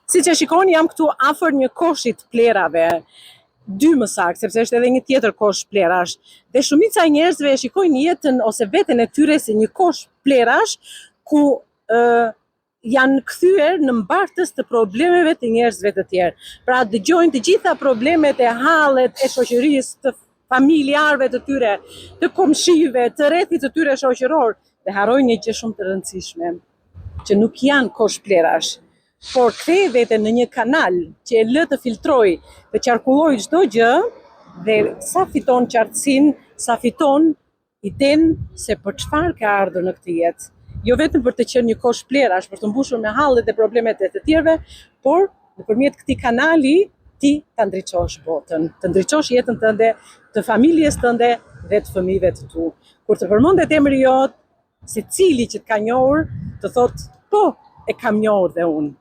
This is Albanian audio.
Si që shikoni, jam këtu afër një koshi të plerave, 2 më saktë, sepse është edhe një tjetër kosh plerash. Dhe shumica e njerëzve e shikojnë jetën ose veten e tyre si një kosh plerash ku janë kthyer në mbartës të problemeve të njerëzve të tjerë. Pra dëgjojnë të gjitha problemet e hallet e shoqërisë, të familjarëve të tyre, të komshive, të rrethit të tyre shoqëror, dhe harrojnë një gjë shumë të rëndësishme, që nuk janë kosh plerash, por kthej veten në një kanal që e lë të filtroj, të qarkulloj çdo gjë dhe sa fiton qartësinë, sa fiton idenë se për çfarë ka ardhur në këtë jetë. Jo vetëm për të qenë një kosh plerash, për të mbushur me hallet e problemet e të tjerëve, por nëpërmjet këtij kanali ti ta ndriçosh botën, të ndriçosh jetën tënde, të familjes tënde dhe të fëmijëve të tu. Kur të përmendet emri jot, secili që të ka njohur, të thotë, po, e kam njohur dhe unë.